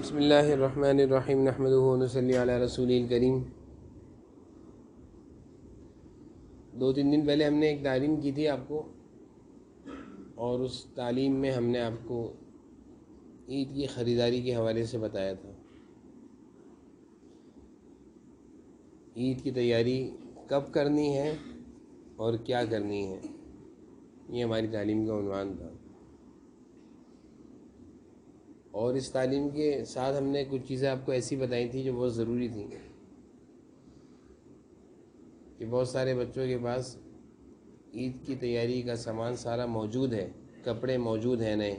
بسم اللہ الرحمن الرحیم نحمدہ ونصلی علی رسول الکریم۔ 2-3 دن پہلے ہم نے ایک تعلیم کی تھی آپ کو، اور اس تعلیم میں ہم نے آپ کو عید کی خریداری کے حوالے سے بتایا تھا۔ عید کی تیاری کب کرنی ہے اور کیا کرنی ہے، یہ ہماری تعلیم کا عنوان تھا۔ اور اس تعلیم کے ساتھ ہم نے کچھ چیزیں آپ کو ایسی بتائی تھیں جو بہت ضروری تھیں، کہ بہت سارے بچوں کے پاس عید کی تیاری کا سامان سارا موجود ہے، کپڑے موجود ہیں، نئے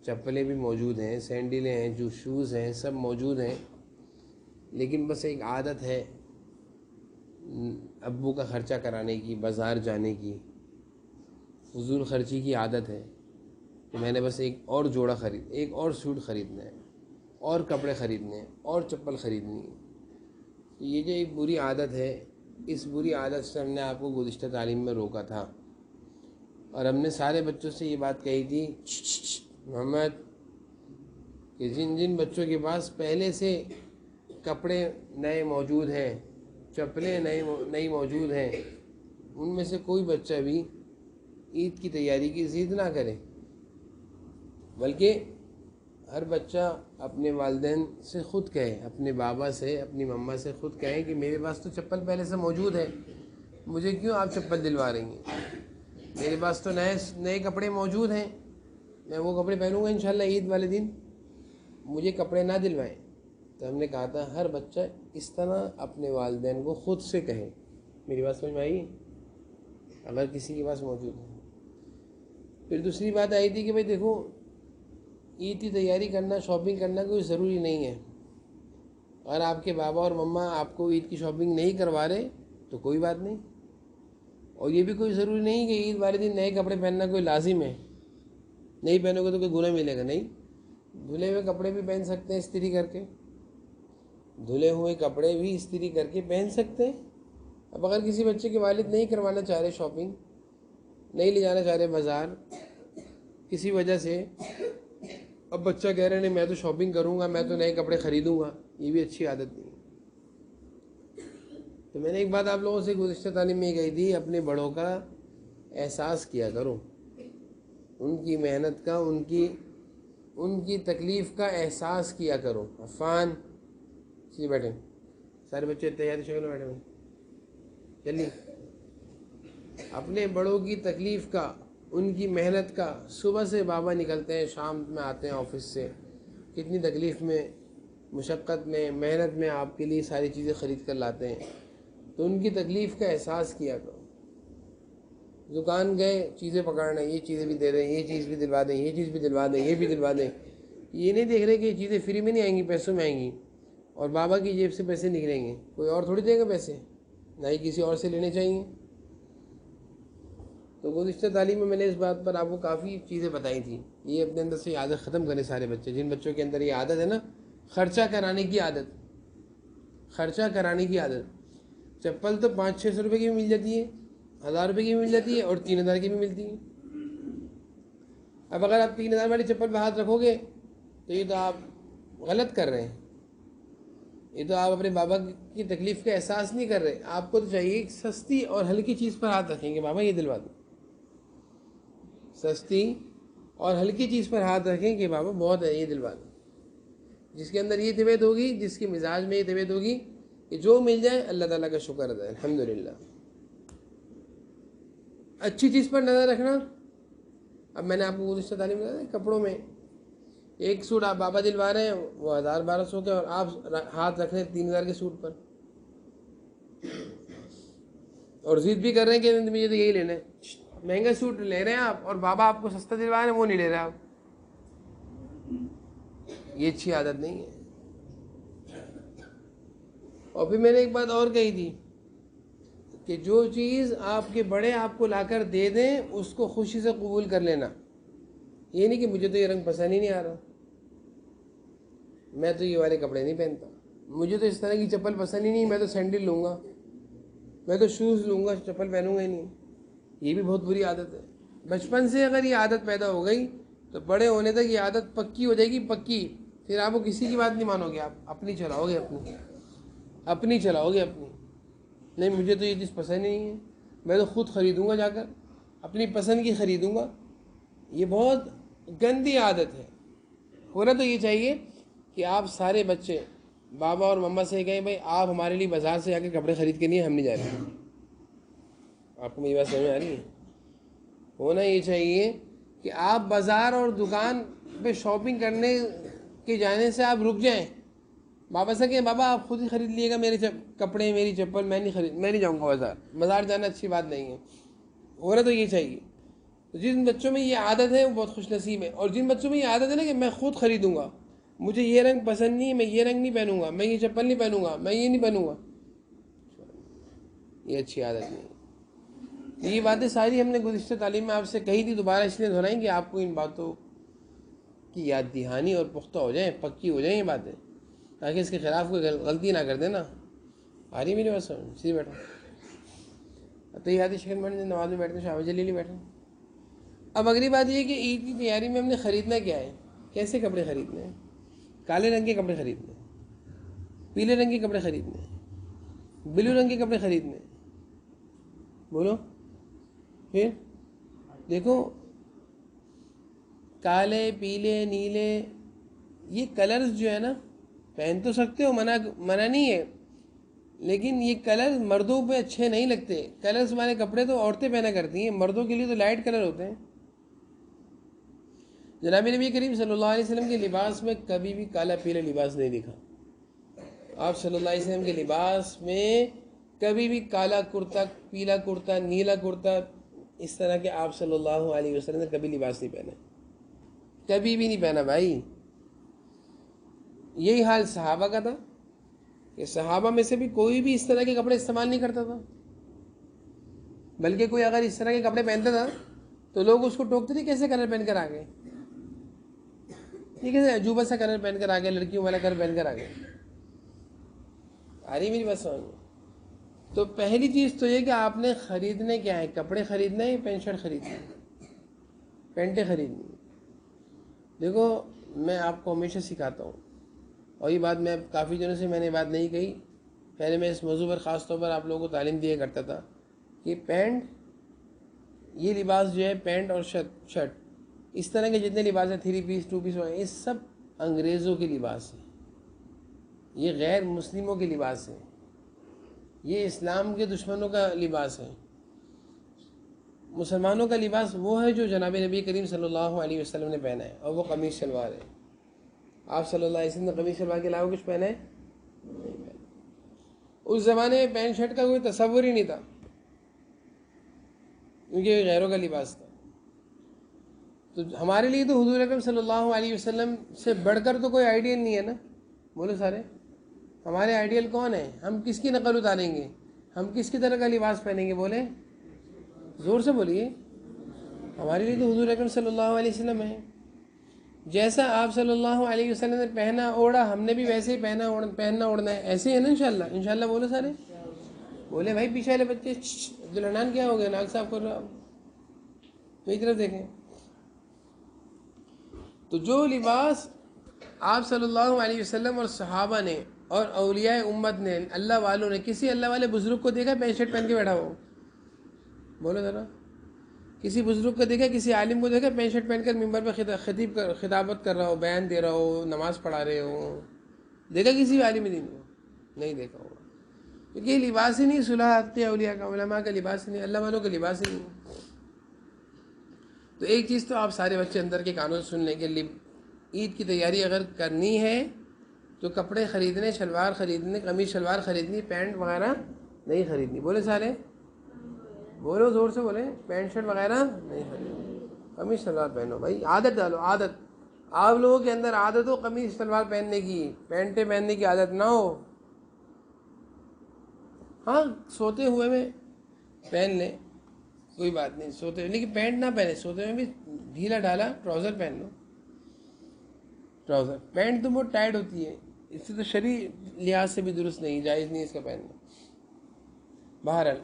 چپلیں بھی موجود ہیں، سینڈلیں ہیں، جو شوز ہیں سب موجود ہیں، لیکن بس ایک عادت ہے ابو کا خرچہ کرانے کی، بازار جانے کی، فضول خرچی کی عادت ہے کہ میں نے بس ایک اور جوڑا ایک اور سوٹ خریدنا ہے، اور کپڑے خریدنے ہیں، اور چپل خریدنی ہے۔ یہ جو ایک بری عادت ہے، اس بری عادت سے ہم نے آپ کو گزشتہ تعلیم میں روکا تھا، اور ہم نے سارے بچوں سے یہ بات کہی تھی محمد، کہ جن بچوں کے پاس پہلے سے کپڑے نئے موجود ہیں، چپلیں نئی موجود ہیں، ان میں سے کوئی بچہ بھی عید کی تیاری کی ضد نہ کرے، بلکہ ہر بچہ اپنے والدین سے خود کہے، اپنے بابا سے، اپنی مما سے خود کہیں کہ میرے پاس تو چپل پہلے سے موجود ہے، مجھے کیوں آپ چپل دلوا رہی ہیں؟ میرے پاس تو نئے کپڑے موجود ہیں، میں وہ کپڑے پہنوں گا انشاءاللہ عید والے دن، مجھے کپڑے نہ دلوائیں۔ تو ہم نے کہا تھا ہر بچہ اس طرح اپنے والدین کو خود سے کہے۔ میری بات سمجھ میں آئی؟ اگر کسی کے پاس موجود ہے۔ پھر دوسری بات آئی تھی کہ بھائی دیکھو، عید کی تیاری کرنا، شاپنگ کرنا کوئی ضروری نہیں ہے۔ اگر آپ کے بابا اور مما آپ کو عید کی شاپنگ نہیں کروا رہے تو کوئی بات نہیں، اور یہ بھی کوئی ضروری نہیں کہ عید والے دن نئے کپڑے پہننا کوئی لازم ہے، نہیں پہنو گے تو کوئی گناہ ملے گا، نہیں، دھلے ہوئے کپڑے بھی پہن سکتے ہیں استری کر کے، دھلے ہوئے کپڑے بھی استری کر کے پہن سکتے ہیں۔ اب اگر کسی بچے کے والد نہیں کروانا چاہ رہے شاپنگ، نہیں لے جانا چاہ رہے بازار کسی وجہ سے، اب بچہ کہہ رہے نہیں میں تو شاپنگ کروں گا، میں تو نئے کپڑے خریدوں گا، یہ بھی اچھی عادت نہیں ہے۔ تو میں نے ایک بات آپ لوگوں سے گزشتہ تعلیم میں کہی تھی، اپنے بڑوں کا احساس کیا کرو، ان کی محنت کا، ان کی تکلیف کا احساس کیا کرو۔ عفان جی بیٹھے، سارے بچے تیاری شکل بیٹھے ہوئے، چلیے، اپنے بڑوں کی تکلیف کا، ان کی محنت کا، صبح سے بابا نکلتے ہیں، شام میں آتے ہیں آفس سے، کتنی تکلیف میں، مشقت میں، محنت میں آپ کے لیے ساری چیزیں خرید کر لاتے ہیں، تو ان کی تکلیف کا احساس کیا کرو۔ دکان گئے چیزیں پکڑنا، یہ چیزیں بھی دے دیں، یہ چیز بھی دلوا دیں، یہ چیز بھی دلوا دیں، یہ بھی دلوا دیں، یہ نہیں دیکھ رہے کہ یہ چیزیں فری میں نہیں آئیں گی، پیسوں میں آئیں گی، اور بابا کی جیب سے پیسے نکلیں گے، کوئی اور تھوڑی دے گا پیسے، نہ ہی کسی اور سے لینے چاہیے۔ تو گزشتہ تعلیم میں نے اس بات پر آپ کو کافی چیزیں بتائی تھیں۔ یہ اپنے اندر سے عادت ختم کریں سارے بچے، جن بچوں کے اندر یہ عادت ہے نا، خرچہ کرانے کی عادت، خرچہ کرانے کی عادت۔ چپل تو 500-600 روپے کی بھی مل جاتی ہے، 1000 روپے کی بھی مل جاتی ہے، اور 3000 کی بھی ملتی ہے۔ اب اگر آپ 3000 والی چپل پہ ہاتھ رکھو گے تو یہ تو آپ غلط کر رہے ہیں، یہ تو آپ اپنے بابا کی تکلیف کا احساس نہیں کر رہے۔ آپ کو تو چاہیے کہ سستی اور ہلکی چیز پر ہاتھ رکھیں گے، بابا یہ دلوا دو، سستی اور ہلکی چیز پر ہاتھ رکھیں کہ بابا بہت ہے یہ دلوا دو۔ جس کے اندر یہ طبیعت ہوگی، جس کے مزاج میں یہ طبیعت ہوگی کہ جو مل جائے اللہ تعالیٰ کا شکر ادا ہے، الحمدللہ۔ اچھی چیز پر نظر رکھنا۔ اب میں نے آپ کو گزشتہ تعلیم بتایا کپڑوں میں، ایک سوٹ آپ بابا دلوا رہے ہیں وہ 1000-1200 کے، اور آپ ہاتھ رکھ رہے ہیں 3000 کے سوٹ پر، اور ضد بھی کر رہے ہیں کہ مجھے تو یہی لینا ہے۔ مہنگا سوٹ لے رہے ہیں آپ، اور بابا آپ کو سستا دلوا رہے ہیں، وہ نہیں لے رہے آپ، یہ اچھی عادت نہیں ہے۔ اور پھر میں نے ایک بات اور کہی تھی کہ جو چیز آپ کے بڑے آپ کو لا کر دے دیں اس کو خوشی سے قبول کر لینا، یہ نہیں کہ مجھے تو یہ رنگ پسند ہی نہیں آ رہا، میں تو یہ والے کپڑے نہیں پہنتا، مجھے تو اس طرح کی چپل پسند ہی نہیں، میں تو سینڈل لوں گا، میں تو شوز لوں گا، چپل پہنوں گا ہی نہیں۔ یہ بھی بہت بری عادت ہے۔ بچپن سے اگر یہ عادت پیدا ہو گئی تو بڑے ہونے تک یہ عادت پکی ہو جائے گی، پکی، پھر آپ کو کسی کی بات نہیں مانو گے، آپ اپنی چلاؤ گے، اپنی چلاؤ گے اپنی. نہیں مجھے تو یہ چیز پسند نہیں ہے، میں تو خود خریدوں گا جا کر، اپنی پسند کی خریدوں گا. یہ بہت گندی عادت ہے. ہونا تو یہ چاہیے کہ آپ سارے بچے بابا اور مما سے کہیں بھائی آپ ہمارے لیے بازار سے جا کے کپڑے خرید کے نہیں، ہم نہیں جا رہے. آپ کو میری بات سمجھ آ رہی ہے؟ ہونا یہ چاہیے کہ آپ بازار اور دکان پہ شاپنگ کرنے کے جانے سے آپ رک جائیں. بابا سے کہ بابا آپ خود ہی خرید لیے گا میرے کپڑے میری چپل، میں نہیں جاؤں گا بازار جانا اچھی بات نہیں ہے. ہونا تو یہ چاہیے. جن بچوں میں یہ عادت ہے وہ بہت خوش نصیب ہے. اور جن بچوں میں یہ عادت ہے نا کہ میں خود خریدوں گا، مجھے یہ رنگ پسند نہیں ہے، میں یہ رنگ نہیں پہنوں گا، میں یہ چپل نہیں پہنوں گا، میں یہ نہیں پہنوں گا، یہ اچھی عادت نہیں. یہ باتیں ساری ہم نے گزشتہ تعلیم میں آپ سے کہی تھی، دوبارہ اس لیے دہرائیں کہ آپ کو ان باتوں کی یاد دہانی اور پختہ ہو جائیں، پکی ہو جائیں یہ باتیں، تاکہ اس کے خلاف کوئی غلطی نہ کر دینا. آ رہی میری بات سمجھ؟ سیدھی بیٹھا تو یہ آتی شکل بیٹھنے نماز میں بیٹھنے شاہ جلی بیٹھے. اب اگلی بات یہ کہ عید کی تیاری میں ہم نے خریدنا کیا ہے، کیسے کپڑے خریدنے ہیں. کالے رنگ کے کپڑے خریدنے، پیلے رنگ کے کپڑے خریدنے، بلو رنگ کے کپڑے خریدنے. بولو پھر دیکھو، کالے پیلے نیلے یہ کلرز جو ہے نا پہن تو سکتے ہو، منع نہیں ہے، لیکن یہ کلر مردوں پہ اچھے نہیں لگتے. کلرز والے کپڑے تو عورتیں پہنا کرتی ہیں، مردوں کے لیے تو لائٹ کلر ہوتے ہیں. جناب نبی کریم صلی اللہ علیہ وسلم کے لباس میں کبھی بھی کالا پیلا لباس نہیں دکھا. آپ صلی اللہ علیہ وسلم کے لباس میں کبھی بھی کالا کرتا، پیلا کرتا، نیلا کرتا، اس طرح کے آپ صلی اللہ علیہ وسلم نے کبھی لباس نہیں پہنا، کبھی بھی نہیں پہنا بھائی. یہی حال صحابہ کا تھا کہ صحابہ میں سے بھی کوئی بھی اس طرح کے کپڑے استعمال نہیں کرتا تھا، بلکہ کوئی اگر اس طرح کے کپڑے پہنتا تھا تو لوگ اس کو ٹوکتے تھے کیسے کلر پہن کر آ گئے، یہ کیسے عجوبہ سا کلر پہن کر آ گئے، لڑکیوں والا کلر پہن کر آ گئے. آ رہی میری بات سمجھ میں؟ تو پہلی چیز تو یہ کہ آپ نے خریدنے کیا ہے، کپڑے خریدنے ہیں یا پینٹ شرٹ خریدنا ہے، پینٹیں خریدنی. دیکھو میں آپ کو ہمیشہ سکھاتا ہوں، اور یہ بات میں کافی دنوں سے میں نے بات نہیں کہی، پہلے میں اس موضوع پر خاص طور پر آپ لوگوں کو تعلیم دیا کرتا تھا کہ پینٹ، یہ لباس جو ہے پینٹ اور شرٹ، اس طرح کے جتنے لباس ہیں 3 پیس 2 پیس، یہ سب انگریزوں کے لباس ہیں، یہ غیر مسلموں کے لباس ہیں، یہ اسلام کے دشمنوں کا لباس ہے. مسلمانوں کا لباس وہ ہے جو جناب نبی کریم صلی اللہ علیہ وسلم نے پہنا ہے، اور وہ قمیص شلوار ہے. آپ صلی اللہ علیہ وسلم نے قمیص شلوار کے علاوہ کچھ پہنا ہے؟ اس زمانے میں پینٹ شرٹ کا کوئی تصور ہی نہیں تھا، کیونکہ یہ غیروں کا لباس تھا. تو ہمارے لیے تو حضور اکرم صلی اللہ علیہ وسلم سے بڑھ کر تو کوئی آئیڈیل نہیں ہے نا. بولو سارے، ہمارے آئیڈیل کون ہیں؟ ہم کس کی نقل اتاریں گے؟ ہم کس کی طرح کا لباس پہنیں گے؟ بولیں زور سے بولیے. ہمارے لیے تو حضور اکرم صلی اللہ علیہ وسلم ہے. جیسا آپ صلی اللہ علیہ وسلم نے پہنا اوڑھا، ہم نے بھی ویسے ہی پہننا اوڑھنا ہے. ایسے ہے نا انشاءاللہ؟ انشاءاللہ بولو سارے. بولے بھائی پیچھے والے بچے. عبدالحنان کیا ہو گیا، ناک صاف کر رہا؟ میری طرف دیکھیں. تو جو لباس آپ صلی اللہ علیہ وسلم اور صحابہ نے اور اولیاء امت نے، اللہ والوں نے، کسی اللہ والے بزرگ کو دیکھا پینٹ شرٹ پہن کے بیٹھا ہو؟ بولو ذرا. کسی بزرگ کو دیکھا، کسی عالم کو دیکھا پینٹ شرٹ پہن کر ممبر پہ خطابت کر رہا ہو، بیان دے رہا ہو، نماز پڑھا رہے ہو؟ دیکھا کسی عالم دین کو؟ نہیں دیکھا ہوگا، کیونکہ یہ لباس ہی نہیں صلح کے اولیاء کا، علماء کا لباس ہی نہیں، اللہ والوں کا لباس ہی نہیں. تو ایک چیز تو آپ سارے بچے اندر کے کانوں سے سن لیں کہ عید کی تیاری اگر کرنی ہے تو کپڑے خریدنے، شلوار خریدنے، قمیص شلوار خریدنی، پینٹ وغیرہ نہیں خریدنی. بولے سارے، بولو زور سے بولیں. پینٹ شرٹ وغیرہ نہیں خریدنی، قمیص شلوار پہنو بھائی. عادت ڈالو، عادت. آپ لوگوں کے اندر عادت ہو قمیص شلوار پہننے کی، پینٹیں پہننے کی عادت نہ ہو. ہاں سوتے ہوئے میں پہن لیں، کوئی بات نہیں، سوتے ہوئے، لیکن پینٹ نہ پہنے. سوتے ہوئے بھی ڈھیلا ڈھالا ٹراؤزر پہن لو. ٹراؤزر پینٹ تو بہت ٹائٹ ہوتی ہے، اس سے تو شرعی لحاظ سے بھی درست نہیں، جائز نہیں اس کا پہننا. بہرحال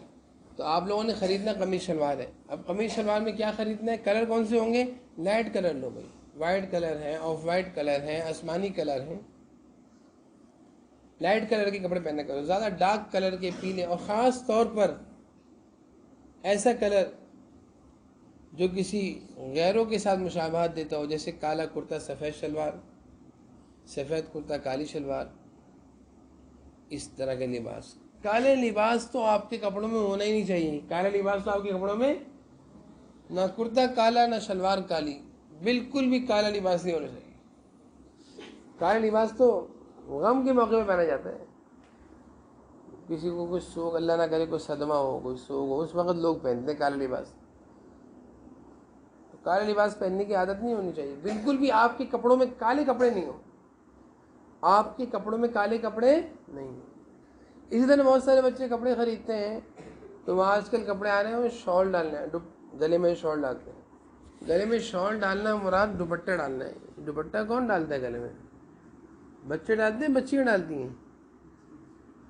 تو آپ لوگوں نے خریدنا قمیص شلوار ہے. اب قمیص شلوار میں کیا خریدنا ہے؟ کلر کون سے ہوں گے؟ لائٹ کلر لو بھائی. وائٹ کلر ہیں، آف وائٹ کلر ہیں، آسمانی کلر ہیں، لائٹ کلر کے کپڑے پہنا کرو، زیادہ ڈارک کلر کے پیلے، اور خاص طور پر ایسا کلر جو کسی غیروں کے ساتھ مشابہت دیتا ہو، جیسے کالا کرتا سفید شلوار، سفید کرتا کالی شلوار، اس طرح کے لباس۔ کالے لباس تو آپ کے کپڑوں میں ہونا ہی نہیں چاہیے، کالا لباس تو آپ کے کپڑوں میں، نہ کرتا کالا نہ شلوار کالی، بالکل بھی کالا لباس نہیں ہونا چاہیے۔ کالا لباس تو غم کے موقع پہ پہنا جاتا ہے، کسی کو کوئی سوگ، اللہ نہ کرے کوئی صدمہ ہو، کوئی سوگ ہو، اس وقت لوگ پہنتے ہیں کالا لباس۔ کالے لباس پہننے کی عادت نہیں ہونی چاہیے، بالکل بھی آپ کے کپڑوں میں کالے کپڑے نہیں ہوں، آپ کے کپڑوں میں کالے کپڑے نہیں ہوں۔ اسی طرح بہت سارے بچے کپڑے خریدتے ہیں تو وہاں آج کل کپڑے آ رہے ہیں شال ڈالنا ہے، گلے میں شال ڈالتے ہیں، گلے میں شال ڈالنا مراد دوپٹہ ڈالنا ہے۔ دوپٹہ کون ڈالتا ہے گلے میں؟ بچے ڈالتے ہیں، بچیاں ڈالتی ہیں۔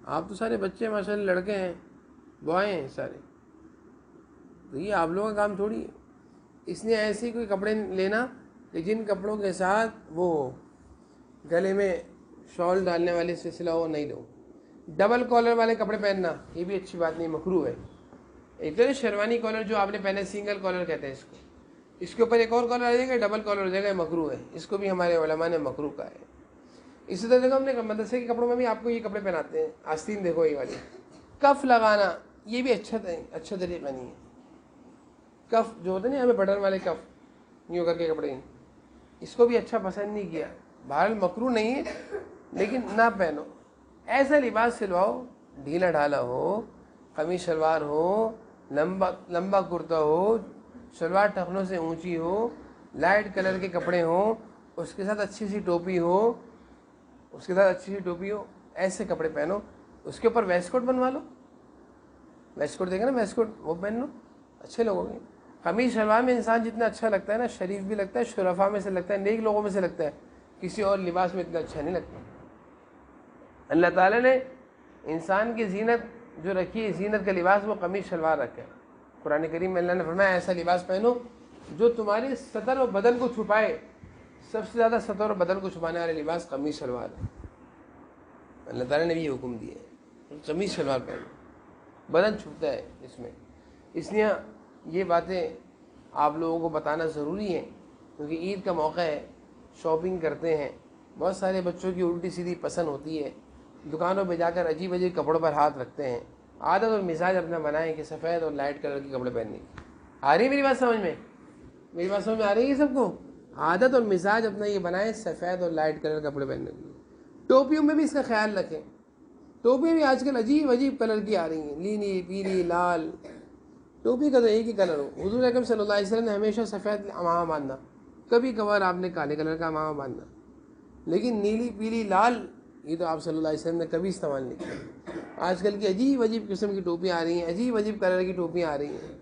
آپ تو سارے بچے ماشاء اللہ لڑکے ہیں، بوائے ہیں سارے، تو یہ آپ لوگوں کا کام تھوڑی ہے۔ اس لیے ایسے کوئی کپڑے لینا کہ جن کپڑوں کے ساتھ وہ گلے میں شال ڈالنے والے سلسلہ وہ نہیں دو۔ ڈبل کالر والے کپڑے پہننا یہ بھی اچھی بات نہیں، مکروہ ہے۔ ایک تو شیروانی کالر جو آپ نے پہنا، سنگل کالر کہتے ہیں اس کو، اس کے اوپر ایک اور کالر آ جائے گا، ڈبل کالر ہو جائے گا، مکروہ ہے، اس کو بھی ہمارے علماء نے مکروہ کہا ہے۔ اسی طرح دیکھو ہم نے مدرسے کے کپڑوں میں بھی آپ کو یہ کپڑے پہناتے ہیں، آستین دیکھو یہ والی، کف لگانا یہ بھی اچھا طریقہ نہیں ہے۔ کف جو ہوتے ہیں نا ہمیں بٹن والے کف یوں کر کے کپڑے ہیں، اس کو بھی اچھا پسند نہیں کیا، بہرحال مکروہ نہیں ہے لیکن نہ پہنو۔ ایسا لباس سلواؤ ڈھیلا ڈھالا ہو، قمیص شلوار ہو، لمبا کرتا ہو، شلوار ٹخنوں سے اونچی ہو، لائٹ کلر کے کپڑے ہوں، اس کے ساتھ اچھی سی ٹوپی ہو، ایسے کپڑے پہنو۔ اس کے اوپر ویسٹ کوٹ بنوا لو، ویسٹ کوٹ دیکھا نا، ویسٹ کوٹ وہ پہن لو، اچھے لوگوں گے۔ قمیص شلوار میں انسان جتنا اچھا لگتا ہے نا، شریف بھی لگتا ہے، شرفا میں سے لگتا ہے، نیک لوگوں میں سے لگتا ہے، کسی اور لباس میں اتنا اچھا نہیں لگتا۔ اللہ تعالیٰ نے انسان کی زینت جو رکھی ہے، زینت کا لباس وہ قمیص شلوار رکھا ہے۔ قرآن کریم میں اللہ نے فرمایا ایسا لباس پہنو جو تمہاری سطر و بدن کو چھپائے۔ سب سے زیادہ سطر و بدن کو چھپانے والے لباس قمیص شلوار ہے، اللہ تعالیٰ نے بھی یہ حکم دیا ہے، قمیص شلوار پہنو، بدن چھپتا ہے اس میں۔ اس لیے یہ باتیں آپ لوگوں کو بتانا ضروری ہے، کیونکہ عید کا موقع ہے، شاپنگ کرتے ہیں، بہت سارے بچوں کی الٹی سیدھی پسند ہوتی ہے، دکانوں پہ جا کر عجیب عجیب کپڑوں پر ہاتھ رکھتے ہیں۔ عادت اور مزاج اپنا بنائیں کہ سفید اور لائٹ کلر کے کپڑے پہننے کی۔ آ رہی ہے میری بات سمجھ میں؟ میری بات سمجھ میں آ رہی ہے سب کو؟ عادت اور مزاج اپنا یہ بنائیں سفید اور لائٹ کلر کے کپڑے پہننے کی۔ ٹوپیوں میں بھی اس کا خیال رکھیں، ٹوپیاں بھی آج کل عجیب عجیب کلر کی آ رہی ہیں، نیلی، پیلی، لال۔ ٹوپی کا تو ایک ہی کلر ہو۔ حضور اکرم صلی اللہ علیہ وسلم نے ہمیشہ سفید امامہ باندھا، کبھی کبھار آپ نے کالے کلر کا امامہ باندھا، لیکن نیلی، پیلی، لال یہ تو آپ صلی اللہ علیہ وسلم نے کبھی استعمال نہیں کیا۔ آج کل کی عجیب عجیب قسم کی ٹوپیاں آ رہی ہیں، عجیب عجیب کلر کی ٹوپیاں آ رہی ہیں،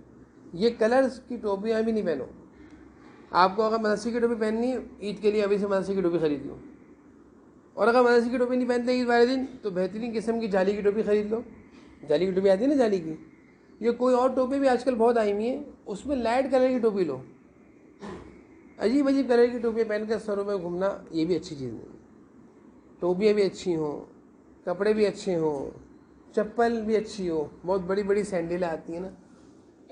یہ کلرز کی ٹوپیاں بھی نہیں پہنو۔ آپ کو اگر مدرسے کی ٹوپی پہننی ہے عید کے لیے ابھی سے مدرسے کی ٹوپی خرید لو، اور اگر مدرسے کی ٹوپی نہیں پہنتے عید والے دن تو بہترین قسم کی جالی کی ٹوپی خرید لو۔ جالی کی ٹوپی آتی ہے نا، جالی کی، یہ کوئی اور ٹوپی بھی آج کل بہت آئی ہوئی ہیں، اس میں لائٹ کلر کی ٹوپی لو۔ عجیب عجیب کلر کی ٹوپی پہن کر سروں میں گھومنا یہ بھی اچھی چیز نہیں۔ ٹوپیاں بھی اچھی ہوں، کپڑے بھی اچھے ہوں، چپل بھی اچھی ہو۔ بہت بڑی بڑی سینڈلیں آتی ہیں نا،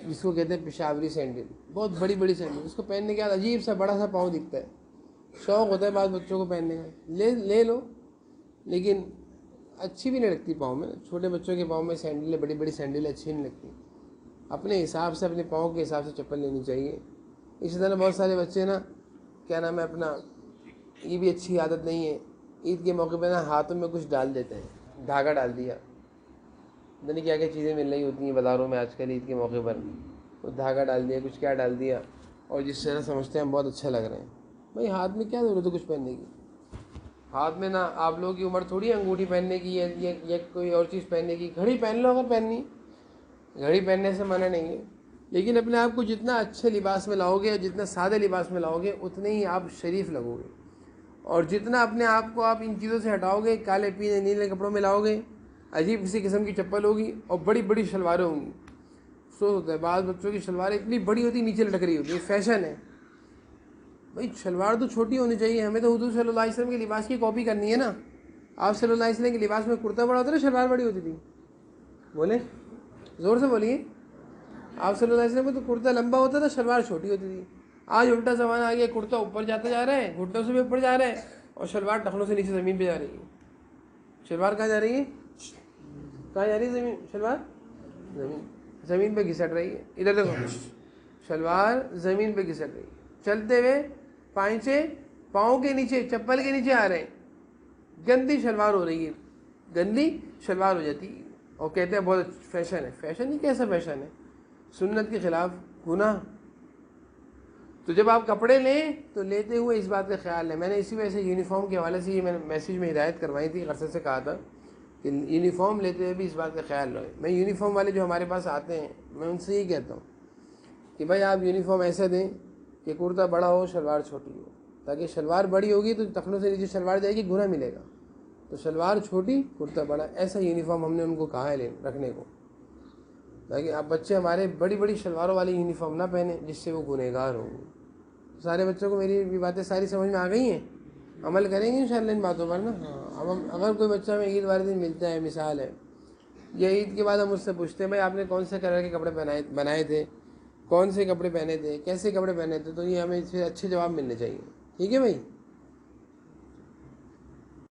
جس کو کہتے ہیں پشاوری سینڈل، بہت بڑی بڑی سینڈل، اس کو پہننے کے بعد عجیب سا بڑا سا پاؤں دکھتا ہے، شوق ہوتا ہے بعض بچوں کو پہننے کا، لے لو، لیکن اچھی بھی نہیں لگتی پاؤں میں۔ چھوٹے بچوں کے پاؤں میں سینڈلیں، بڑی بڑی سینڈلیں اچھی نہیں لگتی۔ اپنے حساب سے، اپنے پاؤں کے حساب سے چپل لینی چاہیے۔ اسی طرح بہت سارے بچے نا، کیا نام ہے اپنا، یہ بھی اچھی عادت نہیں ہے، عید کے موقع پہ نا ہاتھوں میں کچھ ڈال دیتے ہیں، دھاگا ڈال دیا، پتہ نہیں کیا کیا چیزیں مل رہی ہوتی ہیں بازاروں میں آج کل عید کے موقع پر، وہ دھاگا ڈال دیا، کچھ کیا ڈال دیا، اور جس طرح سمجھتے ہیں ہم بہت اچھا لگ رہے ہیں۔ بھائی ہاتھ میں کیا ضرورت ہے کچھ پہننے کی؟ ہاتھ میں نا آپ لوگوں کی عمر تھوڑی ہے انگوٹھی پہننے کی یا کوئی اور چیز پہننے کی۔ گھڑی پہن لو اگر پہننی، گھڑی پہننے سے منع نہیں ہے، لیکن اپنے آپ کو جتنا اچھے لباس میں لاؤ گے، جتنا سادے لباس میں لاؤ گے، اتنے ہی آپ شریف لگو گے، اور جتنا اپنے آپ کو آپ ان چیزوں سے ہٹاؤ گے، کالے پیلے نیلے کپڑوں میں لاؤ گے، عجیب کسی قسم کی چپل ہوگی اور بڑی بڑی شلواریں ہوں گی۔ افسوس ہوتا ہے بعض بچوں کی شلواریں اتنی بڑی ہوتی نیچے لٹک رہی ہوتی ہے، فیشن ہے بھائی شلوار تو چھوٹی ہونی چاہیے، ہمیں تو حضور صلی اللہ علیہ وسلم کے لباس کی کاپی کرنی ہے نا. آپ صلی اللہ علیہ وسلم کے لباس میں کرتا بڑا ہوتا نا، شلوار بڑی ہوتی تھی. بولے زور سے بولیے. آپ صلی اللہ علیہ وسلم میں تو کرتا لمبا ہوتا تھا، شلوار چھوٹی ہوتی تھی. آج الٹا زمانہ آ گیا، کرتا اوپر جاتا جا رہا ہے، گھٹنوں سے بھی اوپر جا رہا ہے، اور شلوار ٹخنوں سے نیچے زمین پہ جا رہی ہے. شلوار کہاں جا رہی ہے؟ کہاں جا رہی ہے زمین؟ شلوار زمین پہ گھسٹ رہی ہے. ادھر دیکھو، شلوار زمین پہ گھسٹ رہی ہے. چلتے ہوئے پائنچے پاؤں کے نیچے، چپل کے نیچے آ رہے ہیں. گندی شلوار ہو رہی ہے، گندی شلوار ہو جاتی ہے. اور کہتے ہیں بہت فیشن ہے. فیشن ہی کیسا فیشن ہے؟ سنت کے خلاف گناہ. تو جب آپ کپڑے لیں تو لیتے ہوئے اس بات کا خیال لیں. میں نے اسی وجہ سے یونیفارم کے حوالے سے یہ میں نے میسیج میں ہدایت کروائی تھی، عرصے سے کہا تھا کہ یونیفارم لیتے ہوئے بھی اس بات کا خیال رہے. میں یونیفارم والے جو ہمارے پاس آتے ہیں، میں ان سے یہ کہتا ہوں کہ بھائی آپ یونیفارم ایسے دیں کہ کرتا بڑا ہو، شلوار چھوٹی ہو، تاکہ شلوار بڑی ہوگی تو ٹخنوں سے نیچے شلوار جائے گی، گناہ ملے گا. تو شلوار چھوٹی کرتا بڑا، ایسا یونیفارم ہم نے ان کو کہا ہے رکھنے کو، تاکہ اب بچے ہمارے بڑی بڑی شلواروں والی یونیفارم نہ پہنیں جس سے وہ گنہگار ہوں. سارے بچوں کو میری بھی باتیں ساری سمجھ میں آ گئی ہیں، عمل کریں گے انشاءاللہ ان باتوں پر نا. اب اگر کوئی بچہ ہمیں عید والے دن ملتا ہے، مثال ہے، یا عید کے بعد ہم مجھ سے پوچھتے ہیں بھائی آپ نے کون سے کلر کے کپڑے بنائے تھے، کون سے کپڑے پہنے تھے، کیسے کپڑے پہنے تھے، تو یہ ہمیں اس سے اچھے جواب ملنے چاہیے. ٹھیک ہے بھائی.